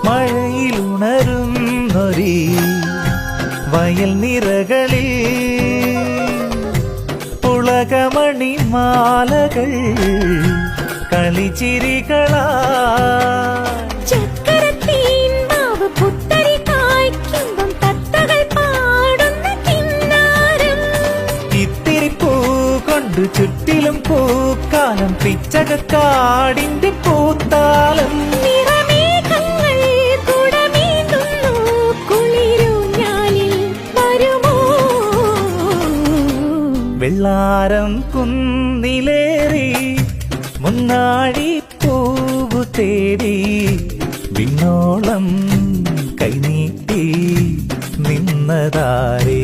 മഴയിലുണരുന്നൊരീ വയൽ നിറകളിൽ പുളകമണിമാലകൾ കളിച്ചിരികളാ ചുറ്റിലും പൂക്കാലം പിച്ചകക്കാടിന്റെ പൂത്താലം വെള്ളാരം കുന്നിലേറി മുന്നാഴി പൂവു തേടി വിണ്ണോളം കൈനീട്ടി നിന്നതാരേ